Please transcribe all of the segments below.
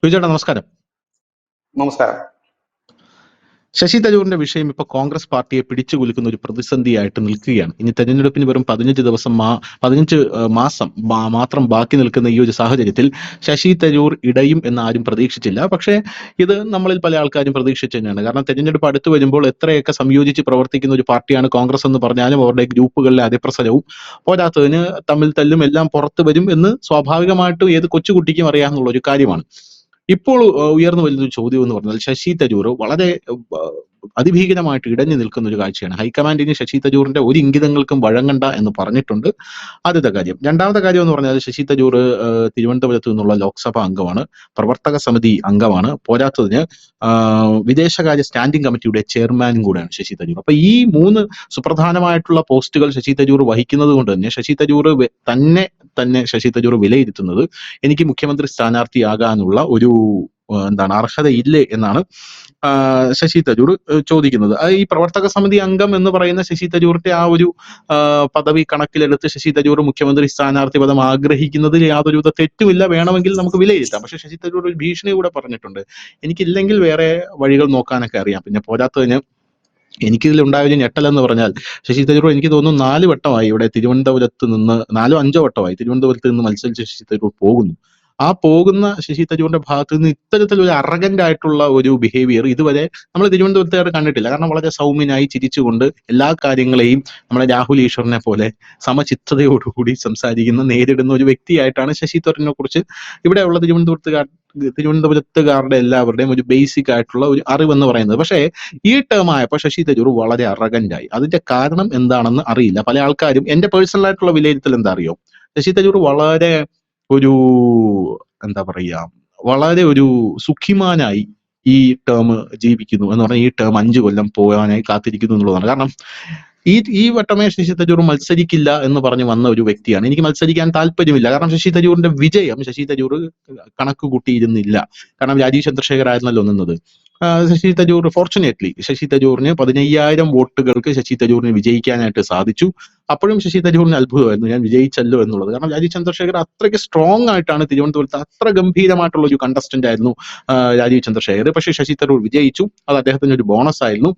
ചേട്ടാ നമസ്കാരം. നമസ്കാരം. ശശി തരൂരിന്റെ വിഷയം ഇപ്പൊ കോൺഗ്രസ് പാർട്ടിയെ പിടിച്ചു കുലുക്കുന്ന ഒരു പ്രതിസന്ധിയായിട്ട് നിൽക്കുകയാണ്. ഇനി തെരഞ്ഞെടുപ്പിന് വെറും 15 മാസം മാത്രം ബാക്കി നിൽക്കുന്ന ഈ ഒരു സാഹചര്യത്തിൽ ശശി തരൂർ ഇടയും എന്ന് ആരും പ്രതീക്ഷിച്ചില്ല. പക്ഷേ ഇത് നമ്മളിൽ പല ആൾക്കാരും പ്രതീക്ഷിച്ചു തന്നെയാണ്. കാരണം തെരഞ്ഞെടുപ്പ് അടുത്ത് വരുമ്പോൾ എത്രയൊക്കെ സംയോജിച്ച് പ്രവർത്തിക്കുന്ന ഒരു പാർട്ടിയാണ് കോൺഗ്രസ് എന്ന് പറഞ്ഞാലും അവരുടെ ഗ്രൂപ്പുകളിലെ അതിപ്രസരവും പോരാത്തതിന് തമ്മിൽ തല്ലും എല്ലാം പുറത്തു വരും എന്ന് സ്വാഭാവികമായിട്ടും ഏത് കൊച്ചുകുട്ടിക്കും അറിയാവുന്ന ഒരു കാര്യമാണ്. ഇപ്പോൾ ഉയർന്നു വരുന്നൊരു ചോദ്യം എന്ന് പറഞ്ഞാൽ ശശി തരൂർ വളരെ അതിഭീകരമായിട്ട് ഇടഞ്ഞു നിൽക്കുന്ന ഒരു കാഴ്ചയാണ്. ഹൈക്കമാൻഡിന് ശശി തരൂരിന്റെ ഒരു ഇംഗിതങ്ങൾക്കും വഴങ്ങണ്ട എന്ന് പറഞ്ഞിട്ടുണ്ട്. ആദ്യത്തെ കാര്യം. രണ്ടാമത്തെ കാര്യം എന്ന് പറഞ്ഞാൽ ശശി തരൂർ തിരുവനന്തപുരത്ത് നിന്നുള്ള ലോക്സഭാ അംഗമാണ്, പ്രവർത്തക സമിതി അംഗമാണ്, പോരാത്തതിന് വിദേശകാര്യ സ്റ്റാൻഡിംഗ് കമ്മിറ്റിയുടെ ചെയർമാനും കൂടെയാണ് ശശി തരൂർ. അപ്പൊ ഈ 3 സുപ്രധാനമായിട്ടുള്ള പോസ്റ്റുകൾ ശശി തരൂർ വഹിക്കുന്നത് കൊണ്ട് തന്നെ ശശി തരൂർ വിലയിരുത്തുന്നത് എനിക്ക് മുഖ്യമന്ത്രി സ്ഥാനാർത്ഥിയാകാനുള്ള ഒരു അർഹതയില്ലേ എന്നാണ് ശശി തരൂർ ചോദിക്കുന്നത്. ഈ പ്രവർത്തക സമിതി അംഗം എന്ന് പറയുന്ന ശശി തരൂരിന്റെ ആ ഒരു പദവി കണക്കിലെടുത്ത് ശശി തരൂർ മുഖ്യമന്ത്രി സ്ഥാനാർത്ഥി പദം ആഗ്രഹിക്കുന്നതിൽ യാതൊരുവിധ തെറ്റുമില്ല, വേണമെങ്കിൽ നമുക്ക് വിലയിരുത്താം. പക്ഷെ ശശി തരൂർ ഒരു ഭീഷണി കൂടെ പറഞ്ഞിട്ടുണ്ട്, എനിക്കില്ലെങ്കിൽ വേറെ വഴികൾ നോക്കാനൊക്കെ അറിയാം. പിന്നെ പോരാത്തതിന് എനിക്കിതിലുണ്ടായ ഒരു ഞെട്ടലെന്ന് പറഞ്ഞാൽ ശശി തരൂർ എനിക്ക് തോന്നുന്നു 4 വട്ടമായി ഇവിടെ തിരുവനന്തപുരത്ത് നിന്ന് 4-5 വട്ടമായി തിരുവനന്തപുരത്ത് നിന്ന് മത്സരിച്ച ശശി തരൂർ പോകുന്നു. ആ പോകുന്ന ശശി തരൂരിന്റെ ഭാഗത്ത് നിന്ന് ഇത്തരത്തിലൊരു അറഗന്റ് ആയിട്ടുള്ള ഒരു ബിഹേവിയർ ഇതുവരെ നമ്മൾ തിരുവനന്തപുരത്തുകാർ കണ്ടിട്ടില്ല. കാരണം വളരെ സൗമ്യനായി ചിരിച്ചുകൊണ്ട് എല്ലാ കാര്യങ്ങളെയും നമ്മളെ രാഹുൽ ഈശ്വറിനെ പോലെ സമചിത്തതയോടുകൂടി നേരിടുന്ന ഒരു വ്യക്തിയായിട്ടാണ് ശശി തരൂരിനെ കുറിച്ച് ഇവിടെയുള്ള തിരുവനന്തപുരത്തുകാരുടെ എല്ലാവരുടെയും ഒരു ബേസിക് ആയിട്ടുള്ള ഒരു അറിവെന്ന് പറയുന്നത്. പക്ഷേ ഈ ടേം ആയപ്പോൾ ശശി തരൂർ വളരെ അറഗന്റായി. അതിന്റെ കാരണം എന്താണെന്ന് അറിയില്ല. പല ആൾക്കാരും, എന്റെ പേഴ്സണൽ ആയിട്ടുള്ള വിലയിരുത്തൽ എന്താ അറിയോ, ശശി തരൂർ വളരെ ഒരു വളരെ ഒരു സുഖിമാനായി ഈ ടേം ജീവിക്കുന്നു എന്ന് പറഞ്ഞാൽ ഈ ടേം 5 കൊല്ലം പോകാനായി കാത്തിരിക്കുന്നു എന്നുള്ളതാണ്. കാരണം ഈ വട്ടമേ ശശി തരൂർ മത്സരിക്കില്ല എന്ന് പറഞ്ഞു വന്ന ഒരു വ്യക്തിയാണ്. എനിക്ക് മത്സരിക്കാൻ താല്പര്യമില്ല. കാരണം ശശി തരൂരിന്റെ വിജയം ശശി തരൂർ കണക്ക് കൂട്ടിയിരുന്നില്ല. കാരണം രാജീവ് ചന്ദ്രശേഖർ ആയിരുന്നല്ലോ നിന്നത്. ശശി തരൂർ ഫോർച്ചുനേറ്റ്ലി ശശി തരൂറിന് 15,000 വോട്ടുകൾക്ക് ശശി തരൂരിന് വിജയിക്കാനായിട്ട് സാധിച്ചു. അപ്പോഴും ശശി തരൂരിന് അത്ഭുതമായിരുന്നു ഞാൻ വിജയിച്ചല്ലോ എന്നുള്ളത്. കാരണം രാജീവ് ചന്ദ്രശേഖർ അത്രയ്ക്ക് സ്ട്രോങ് ആയിട്ടാണ് തിരുവനന്തപുരത്ത്, അത്ര ഗംഭീരമായിട്ടുള്ള ഒരു കണ്ടസ്റ്റന്റ് ആയിരുന്നു രാജീവ് ചന്ദ്രശേഖർ. പക്ഷേ ശശി തരൂർ വിജയിച്ചു. അത് അദ്ദേഹത്തിന് ഒരു ബോണസ് ആയിരുന്നു.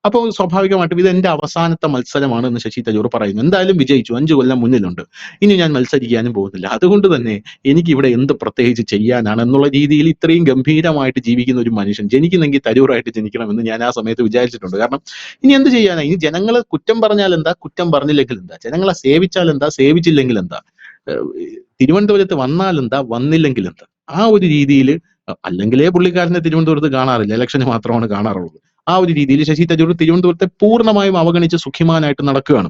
അപ്പോൾ സ്വാഭാവികമായിട്ടും ഇത് എന്റെ അവസാനത്തെ മത്സരമാണ് എന്ന് ശശി തരൂർ പറയുന്നു. എന്തായാലും വിജയിച്ചു, 5 കൊല്ലം മുന്നിലുണ്ട്, ഇനി ഞാൻ മത്സരിക്കാനും പോകുന്നില്ല, അതുകൊണ്ട് തന്നെ എനിക്ക് ഇവിടെ എന്ത് പ്രത്യേകിച്ച് ചെയ്യാനാണ് എന്നുള്ള രീതിയിൽ ഇത്രയും ഗംഭീരമായിട്ട് ജീവിക്കുന്ന ഒരു മനുഷ്യൻ ജനിക്കുന്നെങ്കിൽ തരൂറായിട്ട് ജനിക്കണമെന്ന് ഞാൻ ആ സമയത്ത് വിചാരിച്ചിട്ടുണ്ട്. കാരണം ഇനി എന്ത് ചെയ്യാനാ? ഇനി ജനങ്ങളെ കുറ്റം പറഞ്ഞാൽ എന്താ, കുറ്റം പറഞ്ഞില്ലെങ്കിൽ എന്താ, ജനങ്ങളെ സേവിച്ചാൽ എന്താ, സേവിച്ചില്ലെങ്കിൽ എന്താ, തിരുവനന്തപുരത്ത് വന്നാൽ എന്താ, വന്നില്ലെങ്കിൽ എന്താ, ആ ഒരു രീതിയിൽ. അല്ലെങ്കിലേ പുള്ളിക്കാരനെ തിരുവനന്തപുരത്ത് കാണാറില്ല, ഇലക്ഷന് മാത്രമാണ് കാണാറുള്ളത്. ആ ഒരു രീതിയിൽ ശശി തരൂർ തിരുവനന്തപുരത്തെ പൂർണ്ണമായും അവഗണിച്ച് സുഖിമാനായിട്ട് നടക്കുകയാണ്.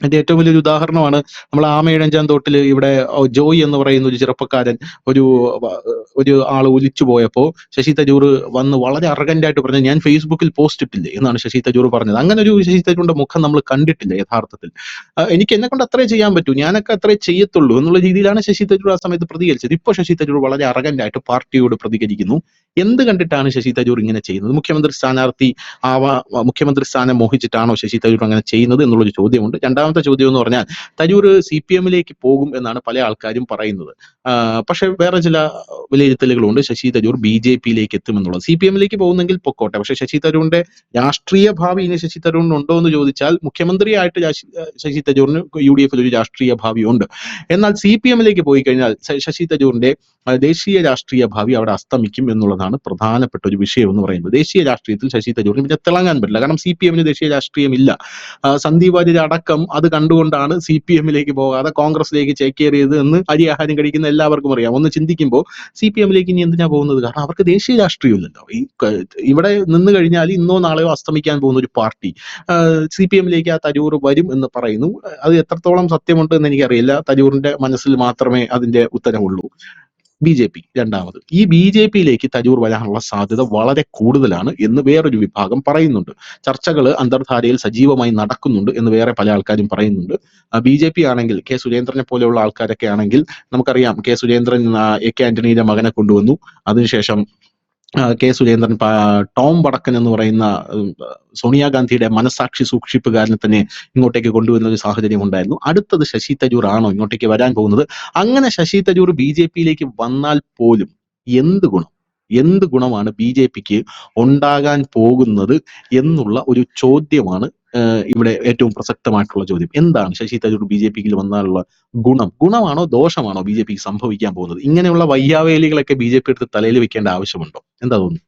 അതിന്റെ ഏറ്റവും വലിയൊരു ഉദാഹരണമാണ് നമ്മൾ ആമയിഴഞ്ചാൻ തോട്ടിൽ ഇവിടെ ജോയ് എന്ന് പറയുന്ന ഒരു ചെറുപ്പക്കാരൻ ഒരു ആള് ഒലിച്ചു പോയപ്പോ ശശി തരൂർ വന്ന് വളരെ അറഗന്റായിട്ട് പറഞ്ഞു, ഞാൻ ഫേസ്ബുക്കിൽ പോസ്റ്റ് ഇട്ടില്ലേ എന്നാണ് ശശി തരൂർ പറഞ്ഞത്. അങ്ങനെ ഒരു ശശി തരൂരിന്റെ മുഖം നമ്മൾ കണ്ടിട്ടില്ല യഥാർത്ഥത്തിൽ. എനിക്ക് എന്നെ കൊണ്ട് അത്രേ ചെയ്യാൻ പറ്റൂ, ഞാനൊക്കെ അത്രേ ചെയ്യത്തുള്ളൂ എന്നുള്ള രീതിയിലാണ് ശശി തരൂർ ആ സമയത്ത് പ്രതികരിച്ചത്. ഇപ്പോൾ ശശി തരൂർ വളരെ അറഗന്റായിട്ട് പാർട്ടിയോട് പ്രതികരിക്കുന്നു. എന്ത് കണ്ടിട്ടാണ് ശശി തരൂർ ഇങ്ങനെ ചെയ്യുന്നത്? മുഖ്യമന്ത്രി സ്ഥാനം മോഹിച്ചിട്ടാണോ ശശി തരൂർ അങ്ങനെ ചെയ്യുന്നത് എന്നുള്ളൊരു ചോദ്യമുണ്ട്. രണ്ടാമത്തെ ചോദ്യം എന്ന് പറഞ്ഞാൽ തരൂർ CPM പോകും എന്നാണ് പല ആൾക്കാരും പറയുന്നത്. പക്ഷെ വേറെ ചില വിലയിരുത്തലുകളുണ്ട്, ശശി തരൂർ BJP എത്തുമെന്നുള്ളത്. CPM പോകുന്നെങ്കിൽ പൊക്കോട്ടെ, പക്ഷെ ശശി തരൂരിന്റെ രാഷ്ട്രീയ ഭാവി ഇനി ശശി തരൂരിന് ഉണ്ടോ എന്ന് ചോദിച്ചാൽ മുഖ്യമന്ത്രിയായിട്ട് ശശി തരൂരിന് UDF ഒരു രാഷ്ട്രീയ ഭാവി ഉണ്ട്. എന്നാൽ CPM പോയി കഴിഞ്ഞാൽ ശശി തരൂരിന്റെ ദേശീയ രാഷ്ട്രീയ ഭാവി അവിടെ അസ്തമിക്കും എന്നുള്ളതാണ് പ്രധാനപ്പെട്ട ഒരു വിഷയം എന്ന് പറയുന്നത്. ദേശീയ രാഷ്ട്രീയത്തിൽ ശശി തരൂരിന് പിന്നെ തിളങ്ങാൻ പറ്റില്ല. കാരണം CPM ദേശീയ രാഷ്ട്രീയമില്ല. സന്ദീപ് വാര്യർ അടക്കം അത് കണ്ടുകൊണ്ടാണ് CPM പോകാതെ കോൺഗ്രസിലേക്ക് ചേക്കേറിയത് എന്ന് അരിയാഹാരം കഴിക്കുന്ന എല്ലാവർക്കും അറിയാം. ഒന്ന് ചിന്തിക്കുമ്പോൾ CPM ഇനി എന്തിനാ പോകുന്നത്? കാരണം അവർക്ക് ദേശീയ രാഷ്ട്രീയമില്ലല്ലോ. ഇവിടെ നിന്ന് കഴിഞ്ഞാൽ ഇന്നോ നാളെയോ അസ്തമിക്കാൻ പോകുന്ന ഒരു പാർട്ടി CPM ആ തരൂർ വരും എന്ന് പറയുന്നു. അത് എത്രത്തോളം സത്യമുണ്ട് എന്ന് എനിക്കറിയില്ല. തരൂറിന്റെ മനസ്സിൽ മാത്രമേ അതിന്റെ ഉത്തരവുള്ളൂ. BJP രണ്ടാമത്. ഈ BJP തരൂർ വരാനുള്ള സാധ്യത വളരെ കൂടുതലാണ് എന്ന് വേറൊരു വിഭാഗം പറയുന്നുണ്ട്. ചർച്ചകൾ അന്തർധാരയിൽ സജീവമായി നടക്കുന്നുണ്ട് എന്ന് വേറെ പല ആൾക്കാരും പറയുന്നുണ്ട്. BJP ആണെങ്കിൽ സുരേന്ദ്രനെ പോലെയുള്ള ആൾക്കാരൊക്കെ ആണെങ്കിൽ നമുക്കറിയാം, സുരേന്ദ്രൻ AK ആന്റണിയുടെ മകനെ കൊണ്ടുവന്നു. അതിനുശേഷം സുരേന്ദ്രൻ ടോം വടക്കൻ എന്ന് പറയുന്ന സോണിയാഗാന്ധിയുടെ മനസാക്ഷി സൂക്ഷിപ്പുകാരനെ തന്നെ ഇങ്ങോട്ടേക്ക് കൊണ്ടുവരുന്ന ഒരു സാഹചര്യം ഉണ്ടായിരുന്നു. അടുത്തത് ശശി തരൂർ ആണോ ഇങ്ങോട്ടേക്ക് വരാൻ പോകുന്നത്? അങ്ങനെ ശശി തരൂർ BJP വന്നാൽ പോലും എന്ത് ഗുണം? എന്ത് ഗുണമാണ് ബി ജെ പിക്ക് ഉണ്ടാകാൻ പോകുന്നത് എന്നുള്ള ഒരു ചോദ്യമാണ് ഇവിടെ ഏറ്റവും പ്രസക്തമായിട്ടുള്ള ചോദ്യം. എന്താണ് ശശി തരൂർ ബി ജെ പിയിൽ വന്നാലുള്ള ഗുണമാണോ ദോഷമാണോ ബി ജെ പിക്ക് സംഭവിക്കാൻ പോകുന്നത്? ഇങ്ങനെയുള്ള വയ്യാവേലികളൊക്കെ ബി ജെ പി എടുത്ത് തലയിൽ വെക്കേണ്ട ആവശ്യമുണ്ടോ? എന്താ തോന്നുന്നു?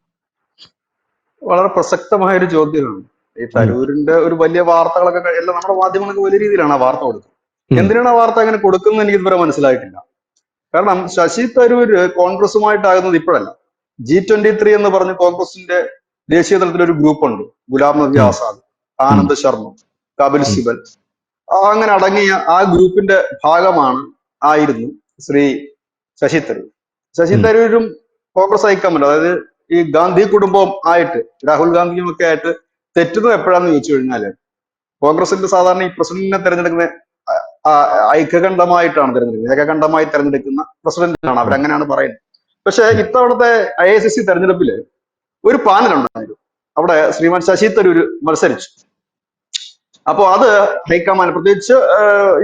വളരെ പ്രസക്തമായ ഒരു ചോദ്യമാണ്. ഈ തരൂരിന്റെ ഒരു വലിയ വാർത്തകളൊക്കെ എല്ലാം നമ്മുടെ മാധ്യമങ്ങൾക്ക് വലിയ രീതിയിലാണ് ആ വാർത്ത കൊടുക്കുന്നത്. എന്തിനാണ് ആ വാർത്ത അങ്ങനെ കൊടുക്കുന്നത് എനിക്ക് ഇതുവരെ മനസ്സിലായിട്ടില്ല. കാരണം ശശി തരൂര് കോൺഗ്രസുമായിട്ടാകുന്നത് ഇപ്പോഴല്ല. G23 എന്ന് പറഞ്ഞ് കോൺഗ്രസിന്റെ ദേശീയ തലത്തിൽ ഒരു ഗ്രൂപ്പ് ഉണ്ട്. ഗുലാം നബി ആസാദ്, ആനന്ദ് ശർമ്മ, കപിൽ സിബൽ, അങ്ങനെ അടങ്ങിയ ആ ഗ്രൂപ്പിന്റെ ആയിരുന്നു ശ്രീ ശശി തരൂർ. ശശി തരൂരും കോൺഗ്രസ് ഹൈക്കമാൻഡ്, അതായത് ഈ ഗാന്ധി കുടുംബം ആയിട്ട് രാഹുൽ ഗാന്ധിയും ഒക്കെ ആയിട്ട് തെറ്റുന്നത് എപ്പോഴാന്ന് ചോദിച്ചു കഴിഞ്ഞാല്, കോൺഗ്രസിന്റെ സാധാരണ ഈ പ്രസിഡന്റിനെ തെരഞ്ഞെടുക്കുന്ന ഐക്യകണ്ഠമായിട്ടാണ് തെരഞ്ഞെടുക്കുന്നത്. ഏകകണ്ഠമായി തെരഞ്ഞെടുക്കുന്ന പ്രസിഡന്റാണ്, അവരങ്ങനെയാണ് പറയുന്നത്. പക്ഷെ ഇത്തവണത്തെ ICC തെരഞ്ഞെടുപ്പില് ഒരു പാനൽ ഉണ്ടായിരുന്നു. അവിടെ ശ്രീമാൻ ശശി തരൂർ മത്സരിച്ചു. അപ്പോ അത് ഹൈക്കമാൻഡ്, പ്രത്യേകിച്ച്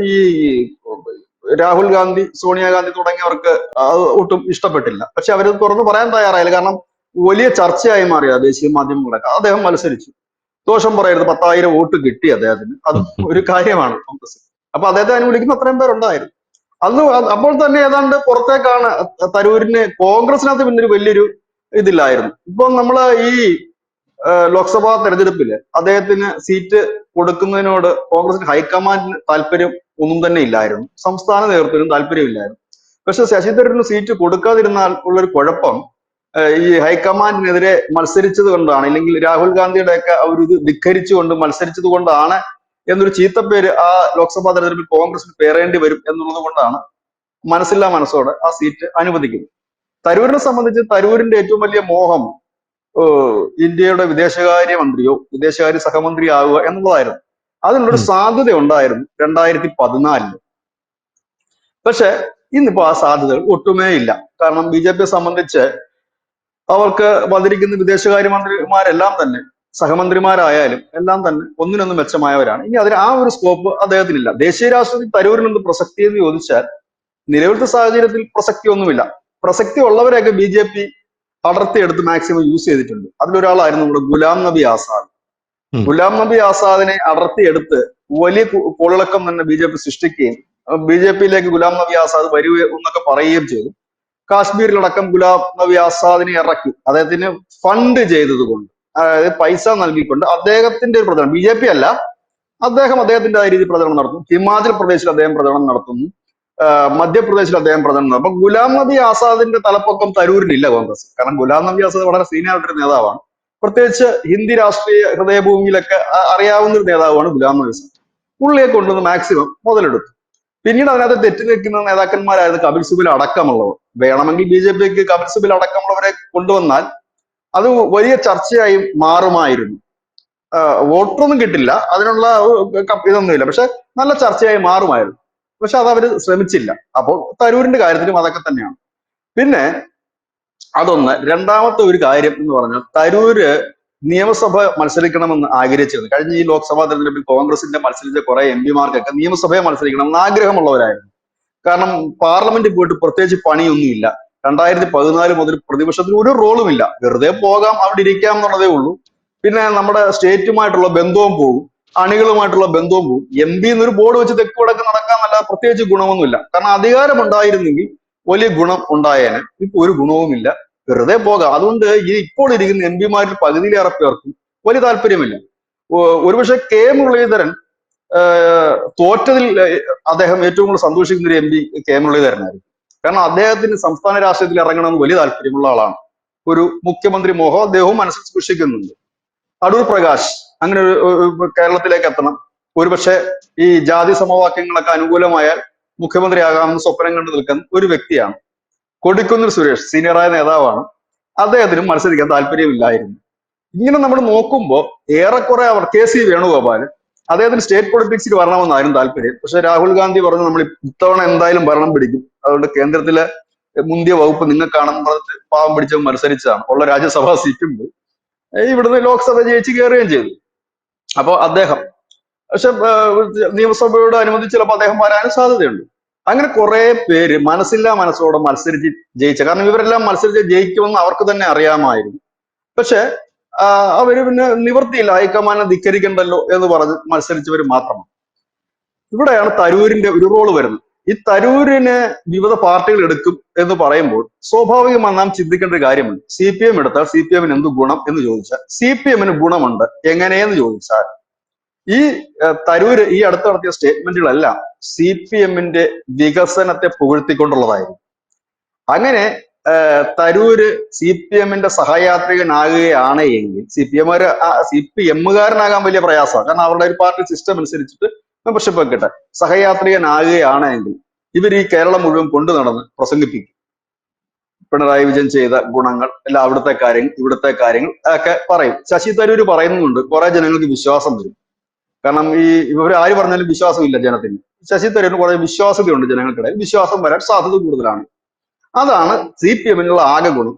ഈ രാഹുൽ ഗാന്ധി, സോണിയാഗാന്ധി തുടങ്ങിയവർക്ക് ഒട്ടും ഇഷ്ടപ്പെട്ടില്ല. പക്ഷെ അവർ തുറന്നു പറയാൻ തയ്യാറായില്ല. കാരണം വലിയ ചർച്ചയായി മാറിയ ദേശീയ മാധ്യമങ്ങളൊക്കെ. അദ്ദേഹം മത്സരിച്ചു, ദോഷം പറയരുത്, 10,000 വോട്ട് കിട്ടി അദ്ദേഹത്തിന്, അത് ഒരു കാര്യമാണ് കോൺഗ്രസ്. അപ്പൊ അദ്ദേഹത്തെ അനുകൂലിക്കുന്ന അത്രയും പേരുണ്ടായിരുന്നു. അപ്പോൾ തന്നെ ഏതാണ്ട് പുറത്തേക്കാണ് തരൂരിന് കോൺഗ്രസിനകത്ത് പിന്നൊരു വലിയൊരു ഇതില്ലായിരുന്നു. ഇപ്പൊ നമ്മള് ഈ ലോക്സഭാ തെരഞ്ഞെടുപ്പില് അദ്ദേഹത്തിന് സീറ്റ് കൊടുക്കുന്നതിനോട് കോൺഗ്രസിന് ഹൈക്കമാൻഡിന് താല്പര്യം ഒന്നും തന്നെ ഇല്ലായിരുന്നു, സംസ്ഥാന നേതൃത്വത്തിനും താല്പര്യമില്ലായിരുന്നു. പക്ഷെ ശശി തരൂരിന് സീറ്റ് കൊടുക്കാതിരുന്നാൽ ഉള്ളൊരു കുഴപ്പം, ഈ ഹൈക്കമാൻഡിനെതിരെ മത്സരിച്ചത് കൊണ്ടാണ്, അല്ലെങ്കിൽ രാഹുൽ ഗാന്ധിയുടെ ഒക്കെ ഒരു ഇത് ധിക്കരിച്ചുകൊണ്ട് മത്സരിച്ചത് കൊണ്ടാണ് എന്നൊരു ചീത്തപ്പേര് ആ ലോക്സഭാ തെരഞ്ഞെടുപ്പിൽ കോൺഗ്രസിന് പേറേണ്ടി വരും എന്നുള്ളത് കൊണ്ടാണ് മനസ്സില്ലാ മനസ്സോടെ ആ സീറ്റ് അനുവദിക്കുന്നത്. തരൂരിനെ സംബന്ധിച്ച് തരൂരിന്റെ ഏറ്റവും വലിയ മോഹം ഇന്ത്യയുടെ വിദേശകാര്യ മന്ത്രിയോ വിദേശകാര്യ സഹമന്ത്രിയോ ആവുക എന്നുള്ളതായിരുന്നു. അതിനുള്ളൊരു സാധ്യത ഉണ്ടായിരുന്നു 2014. പക്ഷെ ഇന്നിപ്പോ ആ സാധ്യതകൾ ഒട്ടുമേ ഇല്ല. കാരണം BJPയെ സംബന്ധിച്ച് അവർക്ക് വന്നിരിക്കുന്ന വിദേശകാര്യ മന്ത്രിമാരെല്ലാം തന്നെ, സഹമന്ത്രിമാരായാലും എല്ലാം തന്നെ ഒന്നിനൊന്ന് മെച്ചമായവരാണ്. ഇനി അതിന് ആ ഒരു സ്കോപ്പ് അദ്ദേഹത്തിനില്ല. ദേശീയ രാഷ്ട്രീയത്തിൽ തരൂരിനെന്ത് പ്രസക്തി എന്ന് ചോദിച്ചാൽ നിലവിലത്തെ സാഹചര്യത്തിൽ പ്രസക്തി ഒന്നുമില്ല. പ്രസക്തി ഉള്ളവരെയൊക്കെ BJP അടർത്തിയെടുത്ത് മാക്സിമം യൂസ് ചെയ്തിട്ടുണ്ട്. അതിലൊരാളായിരുന്നു നമ്മുടെ ഗുലാം നബി ആസാദ്. ഗുലാം നബി ആസാദിനെ അടർത്തിയെടുത്ത് വലിയ കോളിളക്കം തന്നെ BJP സൃഷ്ടിക്കുകയും BJPയിലേക്ക് ഗുലാം നബി ആസാദ് വരൂ എന്നൊക്കെ പറയുകയും ചെയ്തു. കാശ്മീരിലടക്കം ഗുലാം നബി ആസാദിനെ ഇറക്കി അദ്ദേഹത്തിന് ഫണ്ട് ചെയ്തത് കൊണ്ട്, അതായത് പൈസ നൽകിക്കൊണ്ട് അദ്ദേഹത്തിന്റെ ഒരു പ്രചരണം, BJP അല്ല, അദ്ദേഹത്തിന്റെ രീതിയിൽ പ്രചരണം നടത്തുന്നു. ഹിമാചൽ പ്രദേശിൽ അദ്ദേഹം പ്രചരണം നടത്തുന്നു, മധ്യപ്രദേശിൽ അദ്ദേഹം പ്രചരണം നടത്തും. അപ്പൊ ഗുലാം നബി ആസാദിന്റെ തലപ്പൊക്കം തരൂരിനില്ല കോൺഗ്രസ്. കാരണം ഗുലാം നബി ആസാദ് വളരെ സീനിയർ ആയിട്ടൊരു നേതാവാണ്. പ്രത്യേകിച്ച് ഹിന്ദി രാഷ്ട്രീയ ഹൃദയഭൂമിയിലൊക്കെ അറിയാവുന്ന ഒരു നേതാവാണ് ഗുലാം നബി ആസാദ്. പുള്ളിയെ കൊണ്ടുവന്ന് മാക്സിമം മുതലെടുത്തു. പിന്നീട് അതിനകത്ത് തെറ്റി നിൽക്കുന്ന നേതാക്കന്മാരായിരുന്നു കപിൽ സിബൽ അടക്കമുള്ളവർ. വേണമെങ്കിൽ BJPക്ക് കപിൽ സിബൽ അടക്കമുള്ളവരെ കൊണ്ടുവന്നാൽ അത് വലിയ ചർച്ചയായി മാറുമായിരുന്നു. വോട്ടൊന്നും കിട്ടില്ല, അതിനുള്ള ഇതൊന്നുമില്ല, പക്ഷെ നല്ല ചർച്ചയായി മാറുമായിരുന്നു. പക്ഷെ അത് അവര് ശ്രമിച്ചില്ല. അപ്പോൾ തരൂരിന്റെ കാര്യത്തിലും അതൊക്കെ തന്നെയാണ്. പിന്നെ അതൊന്ന്. രണ്ടാമത്തെ ഒരു കാര്യം എന്ന് പറഞ്ഞാൽ, തരൂര് നിയമസഭ മത്സരിക്കണമെന്ന് ആഗ്രഹിച്ചിരുന്നു. കഴിഞ്ഞ ഈ ലോക്സഭാ തെരഞ്ഞെടുപ്പിൽ കോൺഗ്രസിന്റെ മത്സരിച്ച കുറെ MPമാർക്കൊക്കെ നിയമസഭയെ മത്സരിക്കണമെന്ന് ആഗ്രഹമുള്ളവരായിരുന്നു. കാരണം പാർലമെന്റിൽ പോയിട്ട് പ്രത്യേകിച്ച് പണിയൊന്നുമില്ല. 2014 മുതൽ പ്രതിപക്ഷത്തിന് ഒരു റോളുമില്ല, വെറുതെ പോകാം, അവിടെ ഇരിക്കാം എന്നുള്ളതേ ഉള്ളൂ. പിന്നെ നമ്മുടെ സ്റ്റേറ്റുമായിട്ടുള്ള ബന്ധവും പോകും, അണികളുമായിട്ടുള്ള ബന്ധവും പോകും. MP എന്നൊരു ബോർഡ് വെച്ച് തെക്ക് വടക്ക് നടക്കാന്നല്ലാതെ പ്രത്യേകിച്ച് ഗുണമൊന്നുമില്ല. കാരണം അധികാരം ഉണ്ടായിരുന്നെങ്കിൽ വലിയ ഗുണം ഉണ്ടായേനെ. ഇപ്പൊ ഒരു ഗുണവുമില്ല, വെറുതെ പോകാം. അതുകൊണ്ട് ഈ ഇപ്പോൾ ഇരിക്കുന്ന MPമാരിൽ പകുതിയിലേറെ പേർക്കും വലിയ താല്പര്യമില്ല. ഒരുപക്ഷെ K മുരളീധരൻ തോറ്റതിൽ അദ്ദേഹം ഏറ്റവും കൂടുതൽ സന്തോഷിക്കുന്ന ഒരു MP K മുരളീധരനായിരിക്കും. കാരണം അദ്ദേഹത്തിന് സംസ്ഥാന രാഷ്ട്രീയത്തിൽ ഇറങ്ങണമെന്ന് വലിയ താല്പര്യമുള്ള ആളാണ്. ഒരു മുഖ്യമന്ത്രി മോഹം അദ്ദേഹവും മനസ്സിൽ സൂക്ഷിക്കുന്നുണ്ട്. അടൂർ പ്രകാശ് അങ്ങനെ ഒരു കേരളത്തിലേക്ക് എത്തണം, ഒരുപക്ഷെ ഈ ജാതി സമവാക്യങ്ങളൊക്കെ അനുകൂലമായാൽ മുഖ്യമന്ത്രിയാകാമെന്ന് സ്വപ്നം കണ്ടു നിൽക്കുന്ന ഒരു വ്യക്തിയാണ്. കൊടിക്കുന്നിൽ സുരേഷ് സീനിയറായ നേതാവാണ്, അദ്ദേഹത്തിനും മത്സരിക്കാൻ താല്പര്യമില്ലായിരുന്നു. ഇങ്ങനെ നമ്മൾ നോക്കുമ്പോൾ ഏറെക്കുറെ അവർ KC വേണുഗോപാൽ, അദ്ദേഹത്തിന് സ്റ്റേറ്റ് പൊളിറ്റിക്സിൽ വരണമെന്നായിരുന്നു താല്പര്യം. പക്ഷെ രാഹുൽ ഗാന്ധി പറഞ്ഞു, നമ്മൾ ഇത്തവണ എന്തായാലും ഭരണം പിടിക്കും, അതുകൊണ്ട് കേന്ദ്രത്തിലെ മുന്തിയ വകുപ്പ് നിങ്ങൾക്കാണെന്ന് പറഞ്ഞിട്ട് പാവം പിടിച്ച മത്സരിച്ചതാണ്. ഉള്ള രാജ്യസഭാ സീറ്റും പോയി, ഇവിടുന്ന് ലോക്സഭ ജയിച്ച് കയറുകയും ചെയ്തു. അപ്പൊ അദ്ദേഹം പക്ഷെ നിയമസഭയോട് അനുബന്ധിച്ച് ചിലപ്പോൾ അദ്ദേഹം വരാനും സാധ്യതയുണ്ട്. അങ്ങനെ കുറെ പേര് മനസ്സില്ലാ മനസ്സോടെ മത്സരിച്ച് ജയിച്ച, കാരണം ഇവരെല്ലാം മത്സരിച്ച് ജയിക്കുമെന്ന് അവർക്ക് തന്നെ അറിയാമായിരുന്നു. പക്ഷെ അവര് പിന്നെ നിവൃത്തിയില്ല, ഹൈക്കമാൻഡിനെ ധിക്കരിക്കണ്ടല്ലോ എന്ന് പറഞ്ഞ് മത്സരിച്ചവർ മാത്രമാണ്. ഇവിടെയാണ് തരൂരിന്റെ ഒരു റോള് വരുന്നത്. ഈ തരൂരിനെ വിവിധ പാർട്ടികൾ എടുക്കും എന്ന് പറയുമ്പോൾ സ്വാഭാവികമായി നാം ചിന്തിക്കേണ്ട ഒരു കാര്യമുണ്ട്. CPM എടുത്താൽ CPM എന്ത് ഗുണം എന്ന് ചോദിച്ചാൽ CPM ഗുണമുണ്ട്. എങ്ങനെയെന്ന് ചോദിച്ചാൽ ഈ തരൂര് ഈ അടുത്ത് നടത്തിയ സ്റ്റേറ്റ്മെന്റുകളെല്ലാം CPM വികസനത്തെ പുകഴ്ത്തിക്കൊണ്ടുള്ളതായിരുന്നു. അങ്ങനെ തരൂര് CPM സഹയാത്രികനാകുകയാണ് എങ്കിൽ CPMകാരനാകാൻ വലിയ പ്രയാസമാണ്. കാരണം അവരുടെ ഒരു പാർട്ടി സിസ്റ്റം അനുസരിച്ചിട്ട് മെമ്പർഷിപ്പ് ഒക്കെ കിട്ടാൻ സഹയാത്രികനാകുകയാണ് എങ്കിൽ ഇവർ ഈ കേരളം മുഴുവൻ കൊണ്ടു നടന്ന് പ്രസംഗിപ്പിക്കും. പിണറായി വിജയൻ ചെയ്ത ഗുണങ്ങൾ, അല്ല അവിടുത്തെ കാര്യങ്ങൾ, ഇവിടുത്തെ കാര്യങ്ങൾ ഒക്കെ പറയും. ശശി തരൂര് പറയുന്നുണ്ട്, കുറെ ജനങ്ങൾക്ക് വിശ്വാസം വരും. കാരണം ഇവർ ആര് പറഞ്ഞാലും വിശ്വാസമില്ല ജനത്തിന്. ശശി തരൂരിന് കുറെ വിശ്വാസതയുണ്ട് ജനങ്ങൾക്കിടയിൽ, വിശ്വാസം വരാൻ സാധ്യത കൂടുതലാണ്. അതാണ് CPM ആകെ ഗുണം.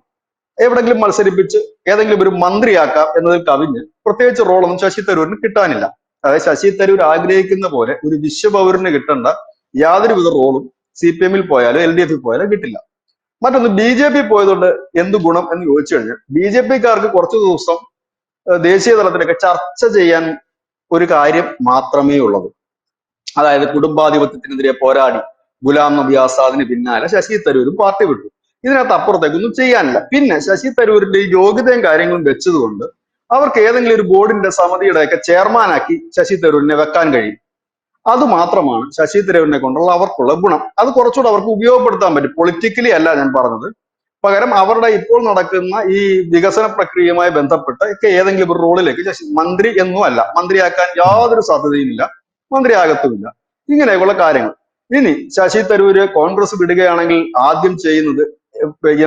എവിടെങ്കിലും മത്സരിപ്പിച്ച് ഏതെങ്കിലും ഒരു മന്ത്രിയാക്കാം എന്നതിൽ കവിഞ്ഞ് പ്രത്യേകിച്ച് റോളൊന്നും ശശി തരൂരിന് കിട്ടാനില്ല. അതായത് ശശി തരൂർ ആഗ്രഹിക്കുന്ന പോലെ ഒരു വിശ്വപൗരന് കിട്ടേണ്ട യാതൊരുവിധ റോളും CPM പോയാലോ LDF പോയാലോ കിട്ടില്ല. മറ്റൊന്ന്, BJP പോയതുകൊണ്ട് എന്ത് ഗുണം എന്ന് ചോദിച്ചു കഴിഞ്ഞാൽ BJPക്കാർക്ക് കുറച്ചു ദിവസം ദേശീയ തലത്തിലൊക്കെ ചർച്ച ചെയ്യാൻ ഒരു കാര്യം മാത്രമേ ഉള്ളൂ. അതായത് കുടുംബാധിപത്യത്തിനെതിരെ പോരാടി ഗുലാം നബി ആസാദിന് പിന്നാലെ ശശി തരൂരും പാർട്ടി വിട്ടു. ഇതിനകത്ത് അപ്പുറത്തേക്കൊന്നും ചെയ്യാനില്ല. പിന്നെ ശശി തരൂരിന്റെ ഈ യോഗ്യതയും കാര്യങ്ങളും വെച്ചതുകൊണ്ട് അവർക്ക് ഏതെങ്കിലും ഒരു ബോർഡിന്റെ സമിതിയുടെയൊക്കെ ചെയർമാനാക്കി ശശി തരൂരിനെ വെക്കാൻ കഴിയും. അത് മാത്രമാണ് ശശി തരൂരിനെ കൊണ്ടുള്ള അവർക്കുള്ള ഗുണം. അത് കുറച്ചുകൂടെ അവർക്ക് ഉപയോഗപ്പെടുത്താൻ പറ്റും. പൊളിറ്റിക്കലി അല്ല ഞാൻ പറഞ്ഞത്. പകരം അവരുടെ ഇപ്പോൾ നടക്കുന്ന ഈ വികസന പ്രക്രിയയുമായി ബന്ധപ്പെട്ട് ഒക്കെ ഏതെങ്കിലും ഒരു റോളിലേക്ക് മന്ത്രി എന്നും അല്ല, മന്ത്രിയാക്കാൻ യാതൊരു സാധ്യതയുമില്ല, മന്ത്രിയാകത്തുമില്ല. ഇങ്ങനെയൊക്കെയുള്ള കാര്യങ്ങൾ. ഇനി ശശി തരൂര് കോൺഗ്രസ് വിടുകയാണെങ്കിൽ ആദ്യം ചെയ്യുന്നത്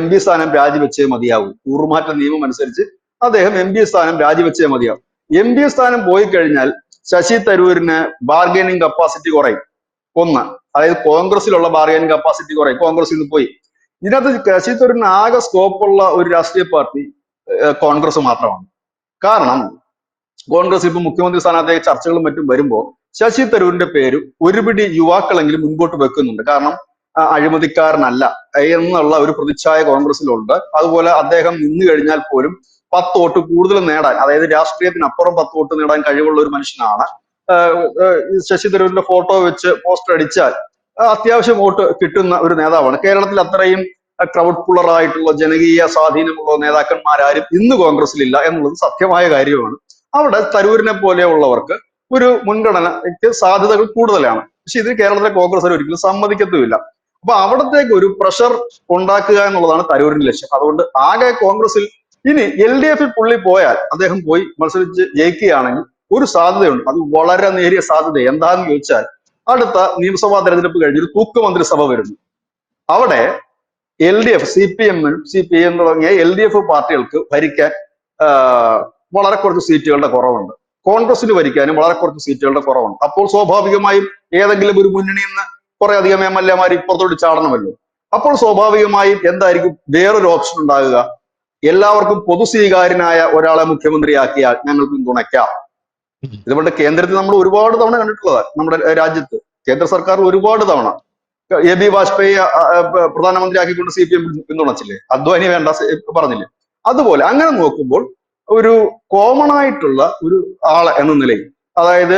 MP സ്ഥാനം രാജിവെച്ചേ മതിയാവും. കൂറുമാറ്റ നിയമം അനുസരിച്ച് അദ്ദേഹം MP സ്ഥാനം രാജിവെച്ചേ മതിയാവും. MP സ്ഥാനം പോയി കഴിഞ്ഞാൽ ശശി തരൂരിന് ബാർഗൈനിങ് കപ്പാസിറ്റി കുറയും. ഒന്ന്, അതായത് കോൺഗ്രസിലുള്ള ബാർഗൈനിങ് കപ്പാസിറ്റി കുറയും. കോൺഗ്രസിൽ നിന്ന് പോയി. ഇതിനകത്ത് ശശി തരൂരിന് ആകെ സ്കോപ്പുള്ള ഒരു രാഷ്ട്രീയ പാർട്ടി കോൺഗ്രസ് മാത്രമാണ്. കാരണം കോൺഗ്രസ് ഇപ്പൊ മുഖ്യമന്ത്രി സ്ഥാനാർത്ഥി ചർച്ചകളും മറ്റും വരുമ്പോൾ ശശി തരൂരിന്റെ പേര് ഒരുപിടി യുവാക്കളെങ്കിലും മുൻപോട്ട് വെക്കുന്നുണ്ട്. കാരണം അഴിമതിക്കാരനല്ല എന്നുള്ള ഒരു പ്രതിച്ഛായ കോൺഗ്രസിലുണ്ട്. അതുപോലെ അദ്ദേഹം നിന്നു കഴിഞ്ഞാൽ പോലും 10 വോട്ട് കൂടുതൽ നേടാൻ, അതായത് രാഷ്ട്രീയത്തിനപ്പുറം 10 വോട്ട് നേടാൻ കഴിവുള്ള ഒരു മനുഷ്യനാണ്. ശശി തരൂരിന്റെ ഫോട്ടോ വെച്ച് പോസ്റ്റർ അടിച്ചാൽ അത്യാവശ്യം വോട്ട് കിട്ടുന്ന ഒരു നേതാവാണ്. കേരളത്തിൽ അത്രയും ക്രൗഡ് പുള്ളറായിട്ടുള്ള ജനകീയ സ്വാധീനമുള്ള നേതാക്കന്മാരാരും ഇന്ന് കോൺഗ്രസിലില്ല എന്നുള്ളത് സത്യമായ കാര്യമാണ്. അവിടെ തരൂരിനെ പോലെയുള്ളവർക്ക് ഒരു മുൻഗണനയ്ക്ക് സാധ്യതകൾ കൂടുതലാണ്. പക്ഷെ ഇത് കേരളത്തിലെ കോൺഗ്രസ് ഒരിക്കലും സമ്മതിക്കത്തുമില്ല. അപ്പൊ അവിടത്തേക്ക് ഒരു പ്രഷർ ഉണ്ടാക്കുക എന്നുള്ളതാണ് തരൂരിന്റെ ലക്ഷ്യം. അതുകൊണ്ട് ആകെ കോൺഗ്രസിൽ ഇനി LDF പുള്ളി പോയാൽ, അദ്ദേഹം പോയി മത്സരിച്ച് ജയിക്കുകയാണെങ്കിൽ ഒരു സാധ്യതയുണ്ട്. അത് വളരെ നേരിയ സാധ്യത. എന്താണെന്ന് ചോദിച്ചാൽ അടുത്ത നിയമസഭാ തെരഞ്ഞെടുപ്പ് കഴിഞ്ഞൊരു തൂക്കുമന്ത്രിസഭ വരുന്നു. അവിടെ LDF, CPM തുടങ്ങിയ LDF പാർട്ടികൾക്ക് ഭരിക്കാൻ വളരെ കുറച്ച് സീറ്റുകളുടെ കുറവുണ്ട്. കോൺഗ്രസിന് ഭരിക്കാനും വളരെ കുറച്ച് സീറ്റുകളുടെ കുറവുണ്ട്. അപ്പോൾ സ്വാഭാവികമായും ഏതെങ്കിലും ഒരു മുന്നണിയിൽ നിന്ന് കുറെ അധികം MLA ഇപ്പുറത്തോട്ട് ചാടണമല്ലോ. അപ്പോൾ സ്വാഭാവികമായും എന്തായിരിക്കും വേറൊരു ഓപ്ഷൻ ഉണ്ടാകുക? എല്ലാവർക്കും പൊതു സ്വീകാര്യനായ ഒരാളെ മുഖ്യമന്ത്രിയാക്കിയാൽ ഞങ്ങൾ പിന്തുണയ്ക്കാം. ഇതുകൊണ്ട് കേന്ദ്രത്തിൽ നമ്മൾ ഒരുപാട് തവണ കണ്ടിട്ടുള്ളതാണ്. നമ്മുടെ രാജ്യത്ത് കേന്ദ്ര സർക്കാർ ഒരുപാട് തവണ AB വാജ്പേയി പ്രധാനമന്ത്രിയാക്കിക്കൊണ്ട് CPM പിന്തുണച്ചില്ലേ? അദ്വാനി വേണ്ട പറഞ്ഞില്ലേ? അതുപോലെ അങ്ങനെ നോക്കുമ്പോൾ ഒരു കോമൺ ആയിട്ടുള്ള ഒരു ആള് എന്ന നിലയിൽ, അതായത്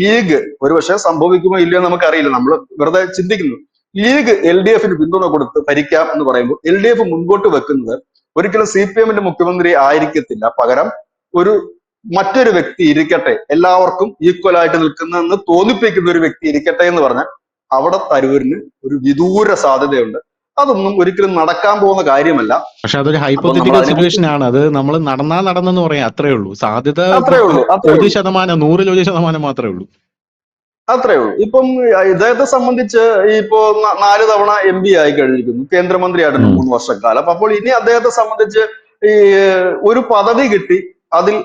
ലീഗ് ഒരുപക്ഷെ സംഭവിക്കുമോ ഇല്ലയോ നമുക്കറിയില്ല, നമ്മൾ വെറുതെ ചിന്തിക്കുന്നു. ലീഗ് LDF പിന്തുണ കൊടുത്ത് ഭരിക്കാം എന്ന് പറയുമ്പോൾ LDF മുൻപോട്ട് വെക്കുന്നത് ഒരിക്കലും CPM മുഖ്യമന്ത്രി ആയിരിക്കത്തില്ല. പകരം മറ്റൊരു വ്യക്തി ഇരിക്കട്ടെ, എല്ലാവർക്കും ഈക്വൽ ആയിട്ട് നിൽക്കുന്നതെന്ന് തോന്നിപ്പിക്കുന്ന ഒരു വ്യക്തി ഇരിക്കട്ടെ എന്ന് പറഞ്ഞാൽ അവിടെ തരൂരിന് ഒരു വിദൂര സാധ്യതയുണ്ട്. അതൊന്നും ഒരിക്കലും നടക്കാൻ പോകുന്ന കാര്യമല്ല. പക്ഷെ അതൊരു ഹൈപ്പോത്തറ്റിക്കൽ സിറ്റുവേഷൻ ആണ്. അത് നമ്മൾ നടന്നെന്ന് പറയാം. അത്രേ ഉള്ളൂ. സാധ്യത 100% മാത്രമേ ഉള്ളൂ. അത്രേ ഉള്ളൂ. ഇപ്പം ഇദ്ദേഹത്തെ സംബന്ധിച്ച് ഇപ്പോ 4 തവണ MP ആയി കഴിഞ്ഞിരിക്കുന്നു, കേന്ദ്രമന്ത്രിയായിട്ടുണ്ട് 3 വർഷക്കാലം. അപ്പോൾ ഇനി അദ്ദേഹത്തെ സംബന്ധിച്ച് ഈ ഒരു പദവി കിട്ടി അതിൽ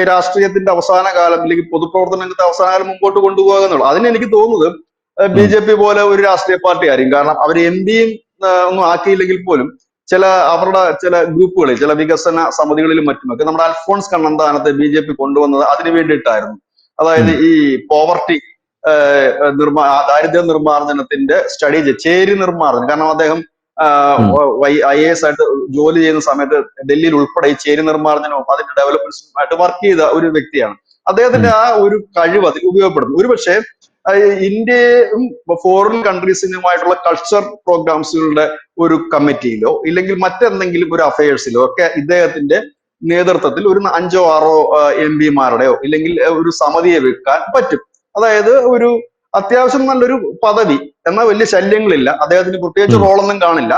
രാഷ്ട്രീയത്തിന്റെ അവസാന കാലം അല്ലെങ്കിൽ പൊതുപ്രവർത്തന രംഗത്തെ അവസാന കാലം മുമ്പോട്ട് കൊണ്ടുപോകുക എന്നുള്ളത്. അതിന് എനിക്ക് തോന്നുന്നത് BJP പോലെ ഒരു രാഷ്ട്രീയ പാർട്ടി ആയിരിക്കും. കാരണം അവർ MPയും ഒന്നും ആക്കിയില്ലെങ്കിൽ പോലും അവരുടെ ചില ഗ്രൂപ്പുകളിൽ, ചില വികസന സമിതികളിലും മറ്റുമൊക്കെ നമ്മുടെ അൽഫോൺസ് കണ്ണന്താനത്തെ BJP കൊണ്ടുവന്നത് അതിനു വേണ്ടിയിട്ടായിരുന്നു. അതായത് ഈ പോവർട്ടി ദാരിദ്ര്യ നിർമ്മാർജ്ജനത്തിന്റെ സ്റ്റഡി ചേരി നിർമ്മാർജ്ജനം. കാരണം അദ്ദേഹം ഉം, IAS ആയിട്ട് ജോലി ചെയ്യുന്ന സമയത്ത് ഡൽഹിയിൽ ഉൾപ്പെടെ ഈ ചേരി നിർമ്മാർജ്ജനവും അതിന്റെ ഡെവലപ്മെന്റ്സുമായിട്ട് വർക്ക് ചെയ്ത ഒരു വ്യക്തിയാണ്. അദ്ദേഹത്തിന്റെ ഉം, ആ ഒരു കഴിവ് അതിൽ ഉപയോഗപ്പെടുന്നു. ഒരുപക്ഷെ ഇന്ത്യയും ഫോറിൻ കൺട്രീസിനുമായിട്ടുള്ള കൾച്ചർ പ്രോഗ്രാംസുകളുടെ ഒരു കമ്മിറ്റിയിലോ ഇല്ലെങ്കിൽ മറ്റെന്തെങ്കിലും ഒരു അഫയേഴ്സിലോ ഒക്കെ ഇദ്ദേഹത്തിന്റെ നേതൃത്വത്തിൽ ഒരു 5-6 MP മാരുടെയോ ഇല്ലെങ്കിൽ ഒരു സമിതിയെ വെക്കാൻ പറ്റും. അതായത് ഒരു അത്യാവശ്യം നല്ലൊരു പദവി, എന്നാൽ വലിയ ശല്യങ്ങളില്ല, അദ്ദേഹത്തിന് പ്രത്യേകിച്ച് ഉം. റോളൊന്നും കാണില്ല,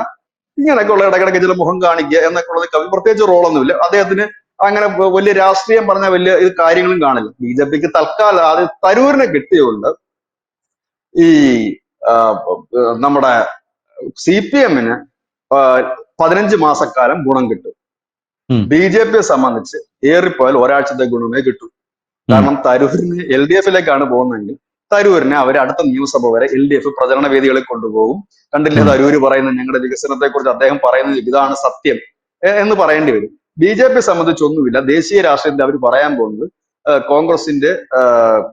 ഇങ്ങനെയൊക്കെ ഉള്ള ഇടയ്ക്കിടയ്ക്ക് ചില മുഖം കാണിക്കുക എന്നൊക്കെ ഉള്ളത് പ്രത്യേകിച്ച് റോളൊന്നുമില്ല അദ്ദേഹത്തിന്. അങ്ങനെ വലിയ രാഷ്ട്രീയം പറഞ്ഞ വലിയ ഇത് കാര്യങ്ങളും കാണില്ല. BJP-ക്ക് തൽക്കാലം അത് തരൂരിനെ കിട്ടിയുകൊണ്ട് ഈ നമ്മുടെ CPM-ന് 15 മാസക്കാലം ഗുണം കിട്ടും. ഉം, BJP-യെ സംബന്ധിച്ച് ഏറിപ്പോയാൽ ഒരാഴ്ചത്തെ ഗുണമേ കിട്ടൂ. ഉം. കാരണം തരൂരിന് LDF-ലേക്കാണ് പോകുന്നതെങ്കിൽ തരൂരിനെ അവർ അടുത്ത നിയമസഭ വരെ LDF പ്രചരണ വേദികളിൽ കൊണ്ടുപോകും. കണ്ടില്ലേ ഉം. തരൂര് പറയുന്നത്, ഞങ്ങളുടെ വികസനത്തെ കുറിച്ച് അദ്ദേഹം പറയുന്നത് ഇതാണ് സത്യം എന്ന് പറയേണ്ടി വരും. BJP സംബന്ധിച്ചൊന്നുമില്ല. ദേശീയ രാഷ്ട്രീയത്തിൽ അവർ പറയാൻ പോകുന്നത് കോൺഗ്രസിന്റെ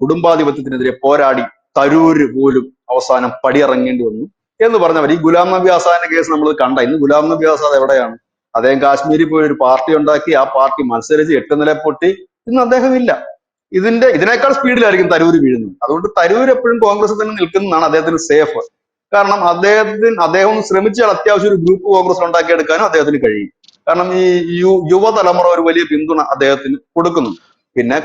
കുടുംബാധിപത്യത്തിനെതിരെ പോരാടി തരൂര് പോലും അവസാനം പടിയിറങ്ങേണ്ടി വന്നു എന്ന് പറഞ്ഞവർ. ഈ ഗുലാം നബി ആസാദിന്റെ കേസ് നമ്മൾ കണ്ട. ഇന്ന് ഗുലാം നബി ആസാദ് എവിടെയാണ്? അദ്ദേഹം കാശ്മീരിൽ പോയി ഒരു പാർട്ടി ഉണ്ടാക്കി, ആ പാർട്ടി മത്സരിച്ച് 8 നില പൊട്ടി. ഇന്ന് അദ്ദേഹം ഇല്ല. ഇതിനേക്കാൾ സ്പീഡിലായിരിക്കും തരൂര് വീഴുന്നത്. അതുകൊണ്ട് തരൂർ എപ്പോഴും കോൺഗ്രസിൽ തന്നെ നിൽക്കുന്നതാണ് അദ്ദേഹത്തിന് സേഫ്. കാരണം അദ്ദേഹം ഒന്ന് ശ്രമിച്ചാൽ അത്യാവശ്യം ഒരു ഗ്രൂപ്പ് കോൺഗ്രസ് ഉണ്ടാക്കിയെടുക്കാനും അദ്ദേഹത്തിന് കഴിയും. കാരണം ഈ യുവതലമുറ ഒരു വലിയ പിന്തുണ അദ്ദേഹത്തിന് കൊടുക്കുന്നു. പിന്നെ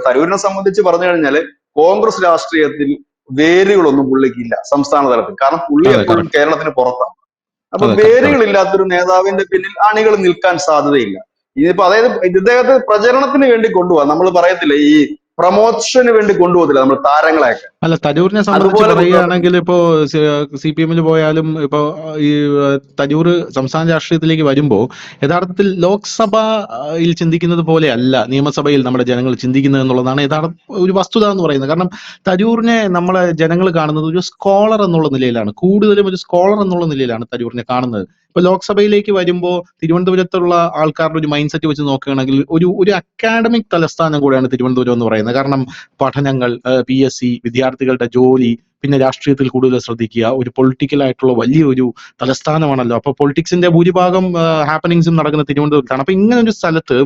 തരൂരിനെ സംബന്ധിച്ച് പറഞ്ഞു കഴിഞ്ഞാല് കോൺഗ്രസ് രാഷ്ട്രീയത്തിൽ വേരുകളൊന്നും പുള്ളിക്കില്ല സംസ്ഥാന തലത്തിൽ. കാരണം പുള്ളി അതെ, എപ്പോഴും കറക്റ്റ്. കേരളത്തിന് പുറത്താണ്. അപ്പൊ അതെ, കറക്റ്റ്. വേരുകളില്ലാത്തൊരു നേതാവിന്റെ പിന്നിൽ അണികൾ നിൽക്കാൻ സാധ്യതയില്ല. ഇതിപ്പോ അതായത് ഇദ്ദേഹത്തെ പ്രചരണത്തിന് വേണ്ടി കൊണ്ടുപോകാം. നമ്മൾ പറയത്തില്ല, ഈ പ്രമോഷന് വേണ്ടി കൊണ്ടുപോകത്തില്ല നമ്മൾ താരങ്ങളെയൊക്കെ, അല്ല, തരൂരിനെ സംബന്ധിച്ച് അതുപോലെ കൊണ്ടുപോകാൻ പറ്റും. പറയുകയാണെങ്കിൽ ഇപ്പോ CPM-ൽ പോയാലും ഇപ്പോ ഈ തരൂർ സംസ്ഥാന രാഷ്ട്രീയത്തിലേക്ക് വരുമ്പോൾ യഥാർത്ഥത്തിൽ ലോക്സഭയിൽ ചിന്തിക്കുന്നത് പോലെ അല്ല നിയമസഭയിൽ നമ്മുടെ ജനങ്ങൾ ചിന്തിക്കുന്നത് എന്നുള്ളതാണ് യഥാർത്ഥ ഒരു വസ്തുത എന്ന് പറയുന്നത്. കാരണം തരൂരിനെ നമ്മളെ ജനങ്ങൾ കാണുന്നത് ഒരു സ്കോളർ എന്നുള്ള നിലയിലാണ്, കൂടുതലും ഒരു സ്കോളർ എന്നുള്ള നിലയിലാണ് തരൂരിനെ കാണുന്നത്. ഇപ്പൊ ലോക്സഭയിലേക്ക് വരുമ്പോൾ തിരുവനന്തപുരത്തുള്ള ആൾക്കാരുടെ ഒരു മൈൻഡ് സെറ്റ് വെച്ച് നോക്കുകയാണെങ്കിൽ ഒരു അക്കാഡമിക് തലസ്ഥാനം കൂടെയാണ് തിരുവനന്തപുരം എന്ന് പറയുന്നത്. കാരണം പഠനങ്ങൾ, PSC, വിദ്യാർത്ഥികളുടെ ജോലി, പിന്നെ രാഷ്ട്രീയത്തിൽ കൂടുതൽ ശ്രദ്ധിക്കുക, ഒരു പൊളിറ്റിക്കൽ ആയിട്ടുള്ള വലിയൊരു തലസ്ഥാനമാണല്ലോ. അപ്പൊ പൊളിറ്റിക്സിന്റെ ഭൂരിഭാഗം ഹാപ്പനിങ്സും നടക്കുന്ന തിരുവനന്തപുരത്താണ്. അപ്പൊ ഇങ്ങനെ ഒരു സ്ഥലത്ത്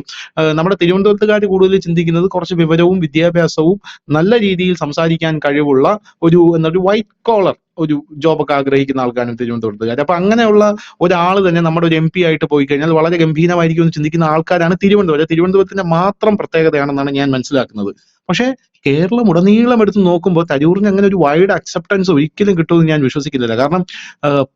നമ്മുടെ തിരുവനന്തപുരത്തുകാർ കൂടുതൽ ചിന്തിക്കുന്നത് കുറച്ച് വിവരവും വിദ്യാഭ്യാസവും നല്ല രീതിയിൽ സംസാരിക്കാൻ കഴിവുള്ള ഒരു വൈറ്റ് കോളർ ഒരു ജോബൊക്കെ ആഗ്രഹിക്കുന്ന ആൾക്കാരും തിരുവനന്തപുരത്തുകാർ. അപ്പൊ അങ്ങനെയുള്ള ഒരാൾ തന്നെ നമ്മുടെ ഒരു MP ആയിട്ട് പോയി കഴിഞ്ഞാൽ വളരെ ഗംഭീരമായിരിക്കും എന്ന് ചിന്തിക്കുന്ന ആൾക്കാരാണ് തിരുവനന്തപുരത്തിന്റെ മാത്രം പ്രത്യേകതയാണെന്നാണ് ഞാൻ മനസ്സിലാക്കുന്നത്. പക്ഷേ കേരളം ഉടനീളം എടുത്ത് നോക്കുമ്പോൾ തരൂരിന് അങ്ങനെ ഒരു വൈഡ് അക്സെപ്റ്റൻസ് ഒരിക്കലും കിട്ടുമെന്ന് ഞാൻ വിശ്വസിക്കുന്നില്ല. കാരണം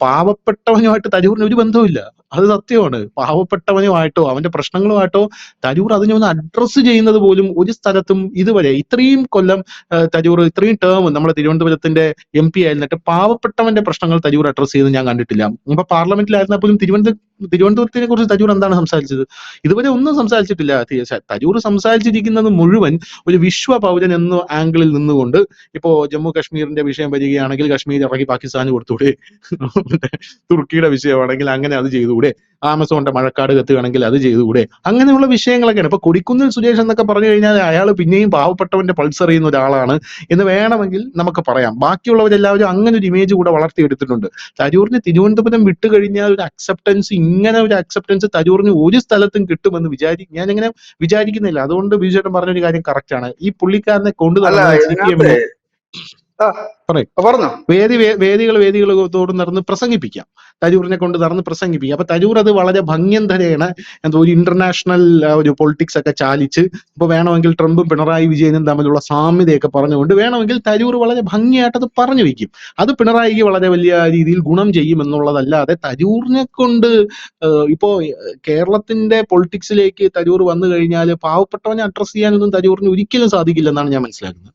പാവപ്പെട്ടവനുമായിട്ട് തരൂരിന് ഒരു ബന്ധവുമില്ല, അത് സത്യമാണ്. പാവപ്പെട്ടവനുമായിട്ടോ അവന്റെ പ്രശ്നങ്ങളുമായിട്ടോ തരൂർ അതിനെ ഒന്ന് അഡ്രസ്സ് ചെയ്യുന്നത് പോലും ഒരു സ്ഥലത്തും ഇതുവരെ ഇത്രയും കൊല്ലം തരൂർ ഇത്രയും ടേം നമ്മുടെ തിരുവനന്തപുരത്തിന്റെ MP ആയിരുന്നിട്ട് പാവപ്പെട്ടവന്റെ പ്രശ്നങ്ങൾ തരൂർ അഡ്രസ്സ് ചെയ്ത് ഞാൻ കണ്ടിട്ടില്ല. ഇപ്പൊ പാർലമെന്റിലായിരുന്നാൽ പോലും തിരുവനന്തപുരത്തിനെ കുറിച്ച് തരൂർ എന്താണ് സംസാരിച്ചത്? ഇതുവരെ ഒന്നും സംസാരിച്ചിട്ടില്ല. തരൂർ സംസാരിച്ചിരിക്കുന്നത് മുഴുവൻ ഒരു വിശ്വ പൗരൻ എന്ന ആംഗിളിൽ നിന്നുകൊണ്ട്. ഇപ്പോ ജമ്മു കാശ്മീരിന്റെ വിഷയം വരികയാണെങ്കിൽ കാശ്മീർ ഇറങ്ങി പാകിസ്ഥാന് കൊടുത്തൂടെ? തുർക്കിയുടെ വിഷയമാണെങ്കിൽ അങ്ങനെ അത് ചെയ്തുകൂടെ? ആമസോണിന്റെ മഴക്കാട് കത്തുകയാണെങ്കിൽ അത് ചെയ്തുകൂടെ? അങ്ങനെയുള്ള വിഷയങ്ങളൊക്കെയാണ്. ഇപ്പൊ കൊടിക്കുന്നിൽ സുരേഷ് എന്നൊക്കെ പറഞ്ഞു കഴിഞ്ഞാൽ അയാൾ പിന്നെയും പാവപ്പെട്ടവന്റെ പൾസ് അറിയുന്ന ഒരാളാണ് എന്ന് വേണമെങ്കിൽ നമുക്ക് പറയാം. ബാക്കിയുള്ളവരെല്ലാവരും അങ്ങനെ ഒരു ഇമേജ് കൂടെ വളർത്തിയെടുത്തിട്ടുണ്ട്. തരൂരിന് തിരുവനന്തപുരം വിട്ടുകഴിഞ്ഞാൽ ഇങ്ങനെ ഒരു അക്സെപ്റ്റൻസ് തരൂറിന് ഒരു സ്ഥലത്തും കിട്ടുമെന്ന് ഞാൻ അങ്ങനെ വിചാരിക്കുന്നില്ല. അതുകൊണ്ട് ബിജുചേട്ടൻ പറഞ്ഞൊരു കാര്യം കറക്റ്റ് ആണ്. ഈ പുള്ളിക്കാരനെ കൊണ്ടു അല്ല, നടന്നത് ഇതിനകത്ത് CPM-നെ പറയും പറഞ്ഞോ. വേദികൾ തോട് നടന്ന് പ്രസംഗിപ്പിക്കാം, തരൂരിനെ കൊണ്ട് നടന്ന് പ്രസംഗിപ്പിക്കാം. അപ്പൊ തരൂർ അത് വളരെ ഭംഗ്യന്തരേണ ഒരു ഇന്റർനാഷണൽ ഒരു പൊളിറ്റിക്സ് ഒക്കെ ചാലിച്ച്, ഇപ്പൊ വേണമെങ്കിൽ ട്രംപും പിണറായി വിജയനും തമ്മിലുള്ള സാമ്യതയൊക്കെ പറഞ്ഞുകൊണ്ട് വേണമെങ്കിൽ തരൂർ വളരെ ഭംഗിയായിട്ട് അത് പറഞ്ഞു വെക്കും. അത് പിണറായിക്ക് വളരെ വലിയ രീതിയിൽ ഗുണം ചെയ്യും എന്നുള്ളതല്ലാതെ തരൂരിനെ കൊണ്ട് ഇപ്പോ കേരളത്തിന്റെ പൊളിറ്റിക്സിലേക്ക് തരൂർ വന്നു കഴിഞ്ഞാൽ പാവപ്പെട്ടവനെ അഡ്രസ് ചെയ്യാനൊന്നും തരൂരിന് ഒരിക്കലും സാധിക്കില്ലെന്നാണ് ഞാൻ മനസ്സിലാക്കുന്നത്.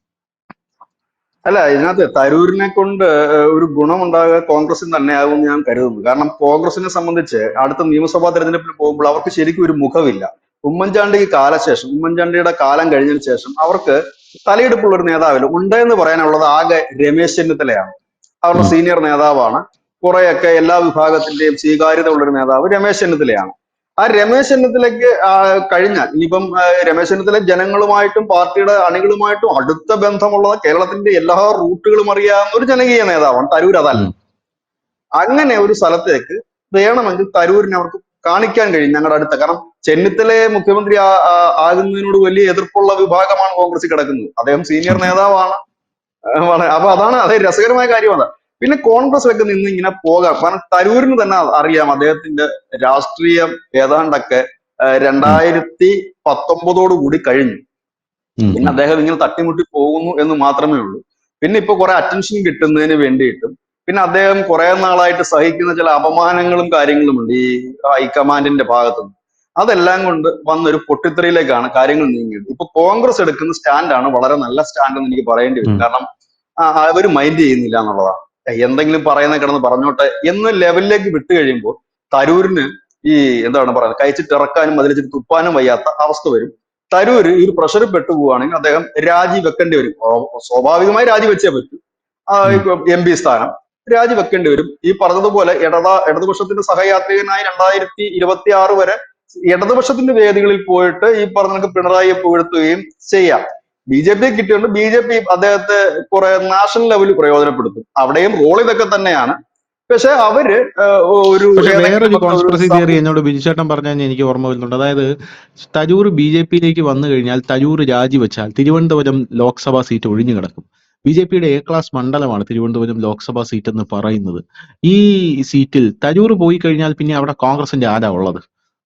അല്ല, ഇതിനകത്ത് തരൂരിനെ കൊണ്ട് ഒരു ഗുണമുണ്ടാകുക കോൺഗ്രസിന് തന്നെയാകും ഞാൻ കരുതുന്നു. കാരണം കോൺഗ്രസിനെ സംബന്ധിച്ച് അടുത്ത നിയമസഭാ തെരഞ്ഞെടുപ്പിൽ പോകുമ്പോൾ അവർക്ക് ശരിക്കും ഒരു മുഖമില്ല. ഉമ്മൻചാണ്ടിയുടെ കാലം കഴിഞ്ഞതിന് ശേഷം അവർക്ക് തലയെടുപ്പുള്ള ഒരു നേതാവില്ല. ഉണ്ടെന്ന് പറയാനുള്ളത് ആകെ രമേശ് ചെന്നിത്തലയാണ്. അവരുടെ സീനിയർ നേതാവാണ്. കുറെയൊക്കെ എല്ലാ വിഭാഗത്തിന്റെയും സ്വീകാര്യത ഉള്ളൊരു നേതാവ് രമേശ് ചെന്നിത്തലയാണ്. ആ രമേശ് ചെന്നിത്തലയ്ക്ക് കഴിഞ്ഞാൽ ഇനിയിപ്പം രമേശ് ചെന്നിത്തല ജനങ്ങളുമായിട്ടും പാർട്ടിയുടെ അണികളുമായിട്ടും അടുത്ത ബന്ധമുള്ള കേരളത്തിന്റെ എല്ലാ റൂട്ടുകളും അറിയാവുന്ന ഒരു ജനകീയ നേതാവാണ്. തരൂർ അതല്ല. അങ്ങനെ ഒരു സ്ഥലത്തേക്ക് വേണമെങ്കിൽ തരൂരിനെ അവർക്ക് കാണിക്കാൻ കഴിയും ഞങ്ങളുടെ അടുത്ത. കാരണം ചെന്നിത്തലയെ മുഖ്യമന്ത്രി ആകുന്നതിനോട് വലിയ എതിർപ്പുള്ള വിഭാഗമാണ് കോൺഗ്രസിൽ കിടക്കുന്നത്. അദ്ദേഹം സീനിയർ നേതാവാണ്. അപ്പൊ അതാണ് അത് രസകരമായ കാര്യം അതാണ്. പിന്നെ കോൺഗ്രസിലൊക്കെ നിന്ന് ഇങ്ങനെ പോകാം. കാരണം തരൂരിന് തന്നെ അറിയാം അദ്ദേഹത്തിന്റെ രാഷ്ട്രീയം ഏതാണ്ടൊക്കെ 2019 കൂടി കഴിഞ്ഞു. പിന്നെ അദ്ദേഹം ഇങ്ങനെ തട്ടിമുട്ടി പോകുന്നു എന്ന് മാത്രമേ ഉള്ളൂ. പിന്നെ ഇപ്പൊ കുറെ അറ്റൻഷൻ കിട്ടുന്നതിന് വേണ്ടിയിട്ടും പിന്നെ അദ്ദേഹം കുറെ നാളായിട്ട് സഹിക്കുന്ന ചില അപമാനങ്ങളും കാര്യങ്ങളും ഉണ്ട് ഈ ഹൈക്കമാൻഡിന്റെ ഭാഗത്തുനിന്ന്. അതെല്ലാം കൊണ്ട് വന്നൊരു പൊട്ടിത്തെറിയിലേക്കാണ് കാര്യങ്ങൾ നീങ്ങിയത്. ഇപ്പൊ കോൺഗ്രസ് എടുക്കുന്ന സ്റ്റാൻഡാണ് വളരെ നല്ല സ്റ്റാൻഡ് എന്ന് എനിക്ക് പറയേണ്ടി വരും. കാരണം അവർ മൈൻഡ് ചെയ്യുന്നില്ല എന്നുള്ളതാണ്. എന്തെങ്കിലും പറയുന്ന കിടന്ന് പറഞ്ഞോട്ടെ എന്ന ലെവലിലേക്ക് വിട്ടു കഴിയുമ്പോൾ തരൂരിന് ഈ എന്താണ് പറയുന്നത് കഴിച്ചിട്ടിറക്കാനും അതിലിച്ചിട്ട് തുപ്പാനും വയ്യാത്ത അവസ്ഥ വരും. തരൂര് ഈ ഒരു പ്രഷർ പെട്ടുപോവുകയാണെങ്കിൽ അദ്ദേഹം രാജിവെക്കേണ്ടി വരും. സ്വാഭാവികമായി രാജിവെച്ചേ പറ്റൂ. MP സ്ഥാനം രാജിവെക്കേണ്ടി വരും. ഈ പറഞ്ഞതുപോലെ ഇടതുപക്ഷത്തിന്റെ സഹയാത്രികനായി 2026 വരെ ഇടതുപക്ഷത്തിന്റെ വേദികളിൽ പോയിട്ട് ഈ പറഞ്ഞ പിണറായിയെ പുകഴ്ത്തുകയും ചെയ്യാം. BJP കിട്ടിയുണ്ട്. BJP അദ്ദേഹത്തെ കുറെ നാഷണൽ ലെവലിൽ പ്രയോജനപ്പെടുത്തും. അവിടെയും റോൾ ഇതൊക്കെ തന്നെയാണ്. പക്ഷെ അവര് വേറൊരു കോൺസ്പിറസി തിയറി എന്നോട് ബിജുചേട്ടൻ പറഞ്ഞാൽ എനിക്ക് ഓർമ്മ വരുന്നുണ്ട്. അതായത് തരൂർ BJPയിലേക്ക് വന്നു കഴിഞ്ഞാൽ തരൂർ രാജിവെച്ചാൽ തിരുവനന്തപുരം ലോക്സഭാ സീറ്റ് ഒഴിഞ്ഞു കിടക്കും. BJPയുടെ A ക്ലാസ് മണ്ഡലമാണ് തിരുവനന്തപുരം ലോക്സഭാ സീറ്റ് എന്ന് പറയുന്നത്. ഈ സീറ്റിൽ തരൂർ പോയി കഴിഞ്ഞാൽ പിന്നെ അവിടെ കോൺഗ്രസിന്റെ ആരാ ഉള്ളത്?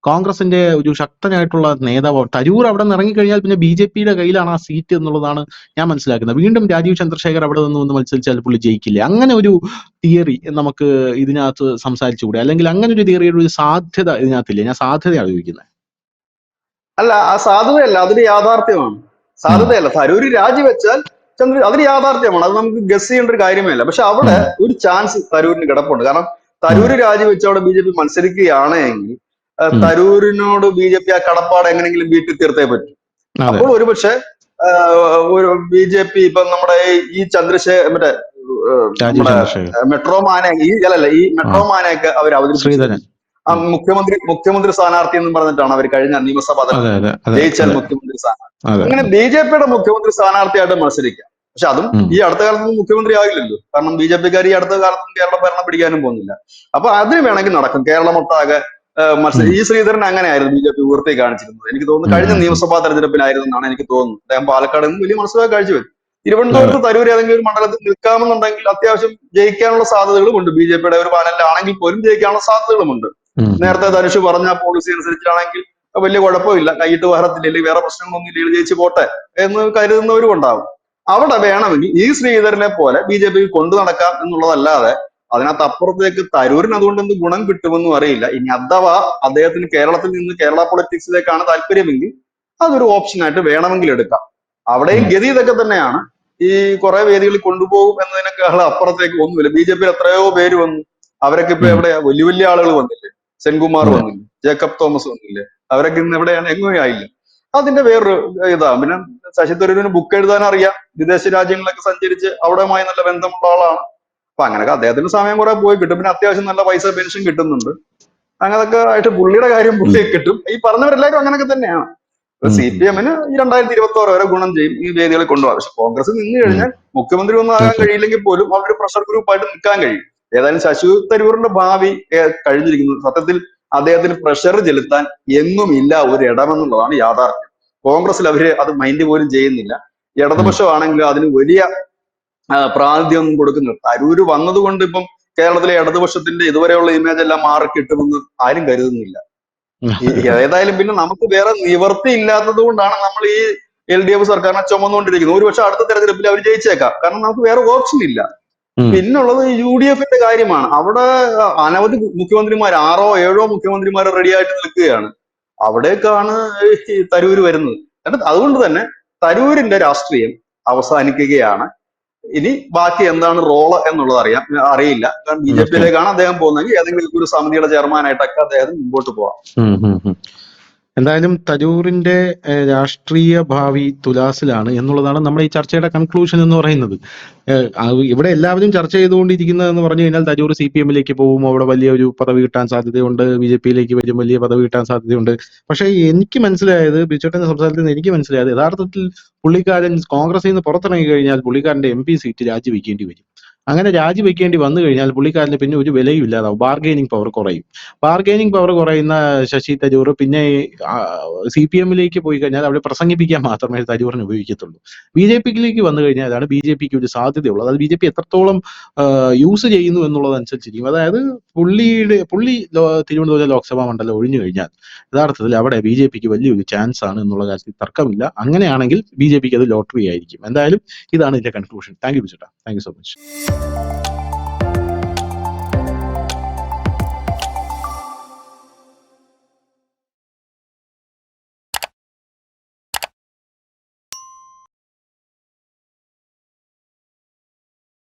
കോൺഗ്രസിന്റെ ഒരു ശക്തനായിട്ടുള്ള നേതാവ് തരൂർ അവിടെ നിന്ന് ഇറങ്ങിക്കഴിഞ്ഞാൽ പിന്നെ BJPയുടെ കയ്യിലാണ് ആ സീറ്റ് എന്നുള്ളതാണ് ഞാൻ മനസ്സിലാക്കുന്നത്. വീണ്ടും രാജീവ് ചന്ദ്രശേഖർ അവിടെ നിന്ന് മത്സരിച്ചാൽ പുള്ളി ജയിക്കില്ല. അങ്ങനെ ഒരു തിയറി നമുക്ക് ഇതിനകത്ത് സംസാരിച്ചുകൂടെ? അല്ലെങ്കിൽ അങ്ങനെ ഒരു തിയറിയുടെ ഒരു സാധ്യത ഇതിനകത്തില്ലേ? ഞാൻ സാധ്യതയാണ് ചോദിക്കുന്നത്. അല്ല, ആ സാധ്യതയല്ല, അതൊരു യാഥാർത്ഥ്യമാണ്. സാധ്യതയല്ല. തരൂര് രാജിവെച്ചാൽ അതൊരു യാഥാർത്ഥ്യമാണ്. അത് നമുക്ക് ഗസ് ചെയ്യേണ്ട ഒരു കാര്യമേ അല്ല. പക്ഷെ അവിടെ ഒരു ചാൻസ് തരൂരിന് കിടപ്പുണ്ട്. കാരണം തരൂര് രാജിവെച്ച് അവിടെ BJP മത്സരിക്കുകയാണെങ്കിൽ തരൂരിനോട് BJP ആ കടപ്പാട് എങ്ങനെയെങ്കിലും വീട്ടിൽ തീർത്തേ പറ്റും. അപ്പോൾ ഒരുപക്ഷെ ഒരു BJP ഇപ്പൊ നമ്മുടെ ഈ മറ്റേ മെട്രോമാനെ ഈ മെട്രോമാനെയൊക്കെ അവർ അവതരിപ്പിച്ചു. ആ മുഖ്യമന്ത്രി സ്ഥാനാർത്ഥി എന്ന് പറഞ്ഞിട്ടാണ് അവർ കഴിഞ്ഞ നിയമസഭാ ജയിച്ചാൽ മുഖ്യമന്ത്രി സ്ഥാനാർത്ഥി. അങ്ങനെ BJPയുടെ മുഖ്യമന്ത്രി സ്ഥാനാർത്ഥിയായിട്ട് മത്സരിക്കാം. പക്ഷെ അതും ഈ അടുത്ത കാലത്തൊന്നും മുഖ്യമന്ത്രി ആകില്ലല്ലോ. കാരണം BJPക്കാർ ഈ അടുത്ത കാലത്തും കേരള ഭരണം പിടിക്കാനും പോകുന്നില്ല. അപ്പൊ അതിന് വേണമെങ്കിൽ നടക്കും. കേരളമൊട്ടാകെ ഈ ശ്രീധരൻ അങ്ങനെയായിരുന്നു BJP ഉയർത്തി കാണിച്ചിരുന്നത്. എനിക്ക് തോന്നുന്നു കഴിഞ്ഞ നിയമസഭാ തെരഞ്ഞെടുപ്പിലായിരുന്നു എന്നാണ് എനിക്ക് തോന്നുന്നത്. അദ്ദേഹം പാലക്കാട് നിന്ന് വലിയ മനസ്സിലാക്കി കാഴ്ചവെച്ചു. തിരുവനന്തപുരത്ത് തരൂർ ഏതെങ്കിലും ഒരു മണ്ഡലത്തിൽ നിൽക്കാമെന്നുണ്ടെങ്കിൽ അത്യാവശ്യം ജയിക്കാനുള്ള സാധ്യതകളുമുണ്ട്. BJPയുടെ ഒരു പാനലിലാണെങ്കിൽ പോലും ജയിക്കാനുള്ള സാധ്യതകളുമുണ്ട്. നേരത്തെ ധനുഷ് പറഞ്ഞ പോളിസി അനുസരിച്ചാണെങ്കിൽ വലിയ കുഴപ്പമില്ല, കൈയിട്ട് വാഹനത്തില്ലെങ്കിൽ വേറെ പ്രശ്നങ്ങളൊന്നും ഇല്ലെങ്കിൽ ജയിച്ചു പോട്ടെ എന്ന് കരുതുന്നവരും ഉണ്ടാവും. അവിടെ വേണമെങ്കിൽ ഈ ശ്രീധരനെ പോലെ BJP കൊണ്ടു നടക്കാം എന്നുള്ളതല്ലാതെ അതിനകത്ത് അപ്പുറത്തേക്ക് തരൂരിന് അതുകൊണ്ട് എന്ത് ഗുണം കിട്ടുമെന്നും അറിയില്ല. ഇനി അഥവാ അദ്ദേഹത്തിന് കേരളത്തിൽ നിന്ന് കേരള പൊളിറ്റിക്സിലേക്കാണ് താല്പര്യമെങ്കിൽ അതൊരു ഓപ്ഷനായിട്ട് വേണമെങ്കിൽ എടുക്കാം. അവിടെയും ഗതി ഇതൊക്കെ തന്നെയാണ്. ഈ കുറെ വേദികളിൽ കൊണ്ടുപോകും എന്നതിനേക്കാൾ അപ്പുറത്തേക്ക് ഒന്നുമില്ല. BJPയിൽ എത്രയോ പേര് വന്നു. അവരൊക്കെ ഇപ്പൊ എവിടെയാ? വലിയ വലിയ ആളുകൾ വന്നില്ലേ? സെൻകുമാർ വന്നില്ലേ? ജേക്കബ് തോമസ് വന്നില്ലേ? അവരൊക്കെ ഇന്ന് എവിടെയാണ്? എങ്ങനെയും ആയില്ല. അതിന്റെ വേറൊരു ഇതാ. പിന്നെ ശശി തരൂരിന് ബുക്ക് എഴുതാൻ അറിയാം. വിദേശ രാജ്യങ്ങളിലൊക്കെ സഞ്ചരിച്ച് അവിടെയുമായി നല്ല ബന്ധമുള്ള ആളാണ്. അപ്പൊ അങ്ങനെയൊക്കെ അദ്ദേഹത്തിന് സമയം കുറെ പോയി കിട്ടും. പിന്നെ അത്യാവശ്യം നല്ല പൈസ പെൻഷൻ കിട്ടുന്നുണ്ട്. അങ്ങനൊക്കെ ആയിട്ട് പുള്ളിയുടെ കാര്യം പുള്ളിയെ കിട്ടും. ഈ പറഞ്ഞവരെല്ലാവരും അങ്ങനെയൊക്കെ തന്നെയാണ്. CPM-ന് ഈ 2026 വരെ ഗുണം ചെയ്യും ഈ വേദികളെ കൊണ്ടുപോകാം. പക്ഷെ കോൺഗ്രസ് നിന്ന് കഴിഞ്ഞാൽ മുഖ്യമന്ത്രി ഒന്നും ആകാൻ കഴിയില്ലെങ്കിൽ പോലും അവരുടെ പ്രഷർ ഗ്രൂപ്പായിട്ട് നിൽക്കാൻ കഴിയും. ഏതായാലും ശശി തരൂരിന്റെ ഭാവി കഴിഞ്ഞിരിക്കുന്നു. സത്യത്തിൽ അദ്ദേഹത്തിന് പ്രഷർ ചെലുത്താൻ എങ്ങുമില്ല ഒരു ഇടമെന്നുള്ളതാണ് യാഥാർത്ഥ്യം. കോൺഗ്രസിൽ അവര് അത് മൈൻഡ് പോലും ചെയ്യുന്നില്ല. ഇടതുപക്ഷമാണെങ്കിലും അതിന് വലിയ പ്രാതിനിധ്യം ഒന്നും കൊടുക്കുന്നില്ല. തരൂര് വന്നതുകൊണ്ട് ഇപ്പം കേരളത്തിലെ ഇടതുപക്ഷത്തിന്റെ ഇതുവരെയുള്ള ഇമേജ് എല്ലാം മാറി കിട്ടുമെന്ന് ആരും കരുതുന്നില്ല. ഏതായാലും പിന്നെ നമുക്ക് വേറെ നിവർത്തി ഇല്ലാത്തത് കൊണ്ടാണ് നമ്മൾ ഈ LDF സർക്കാരിനെ ചുമന്നുകൊണ്ടിരിക്കുന്നത്. ഒരുപക്ഷെ അടുത്ത തെരഞ്ഞെടുപ്പിൽ അവർ ജയിച്ചേക്കാം. കാരണം നമുക്ക് വേറെ ഓപ്ഷൻ ഇല്ല. പിന്നുള്ളത് UDF-ന്റെ കാര്യമാണ്. അവിടെ അനവധി മുഖ്യമന്ത്രിമാർ 6ഓ 7ഓ മുഖ്യമന്ത്രിമാർ റെഡി ആയിട്ട് നിൽക്കുകയാണ്. അവിടേക്കാണ് തരൂര് വരുന്നത്. അതുകൊണ്ട് തന്നെ തരൂരിന്റെ രാഷ്ട്രീയം അവസാനിക്കുകയാണ്. ഇനി ബാക്കി എന്താണ് റോള് എന്നുള്ളത് അറിയില്ല. കാരണം BJPയിലേക്കാണ് അദ്ദേഹം പോകുന്നതെങ്കിൽ ഏതെങ്കിലും ഒരു സമിതിയുടെ ചെയർമാനായിട്ടൊക്കെ അദ്ദേഹം മുമ്പോട്ട് പോവാം. എന്തായാലും തരൂരിന്റെ രാഷ്ട്രീയ ഭാവി തുലാസിലാണ് എന്നുള്ളതാണ് നമ്മുടെ ഈ ചർച്ചയുടെ കൺക്ലൂഷൻ എന്ന് പറയുന്നത്. ഇവിടെ എല്ലാവരും ചർച്ച ചെയ്തുകൊണ്ടിരിക്കുന്നതെന്ന് പറഞ്ഞു കഴിഞ്ഞാൽ തരൂർ CPM-ലേക്ക് പോകും, അവിടെ വലിയൊരു പദവി കിട്ടാൻ സാധ്യതയുണ്ട്, BJP-യിലേക്ക് വരും, വലിയ പദവി കിട്ടാൻ സാധ്യതയുണ്ട്. പക്ഷേ എനിക്ക് മനസ്സിലായത്, ബിജുട്ടന്റെ സംസാരത്തിൽ നിന്ന് എനിക്ക് മനസ്സിലായത്, യഥാർത്ഥത്തിൽ പുള്ളിക്കാരൻ കോൺഗ്രസിൽ നിന്ന് പുറത്തിറങ്ങി കഴിഞ്ഞാൽ പുള്ളിക്കാരന്റെ MP സീറ്റ് രാജിവെക്കേണ്ടി വരും. അങ്ങനെ രാജിവെക്കേണ്ടി വന്നു കഴിഞ്ഞാൽ പുള്ളിക്കാരന് പിന്നെ ഒരു വിലയും ഇല്ലാതാവും, ബാർഗെയിനിങ് പവർ കുറയും. ബാർഗെയിനിങ് പവർ കുറയുന്ന ശശി തരൂർ പിന്നെ CPM-ലേക്ക് പോയി കഴിഞ്ഞാൽ അവിടെ പ്രസംഗിപ്പിക്കാൻ മാത്രമേ തരൂറിന് ഉപയോഗിക്കത്തുള്ളൂ. BJP-യിലേക്ക് വന്നു കഴിഞ്ഞാൽ അതാണ് BJP-ക്ക് ഒരു സാധ്യതയുള്ളത്. അത് BJP എത്രത്തോളം യൂസ് ചെയ്യുന്നു എന്നുള്ളതനുസരിച്ചിരിക്കും. അതായത് പുള്ളി തിരുവനന്തപുരം ലോക്സഭാ മണ്ഡലം ഒഴിഞ്ഞു കഴിഞ്ഞാൽ യഥാർത്ഥത്തിൽ അവിടെ BJP-ക്ക് വലിയൊരു ചാൻസ് ആണ് എന്നുള്ള കാര്യത്തിൽ തർക്കമില്ല. അങ്ങനെയാണെങ്കിൽ BJP-ക്ക് അത് ലോട്ടറി ആയിരിക്കും. എന്തായാലും ഇതാണ് ഇതിന്റെ കൺക്ലൂഷൻ. താങ്ക് യു ബിജുട്ടാ, താങ്ക് യു സോ മച്ച്.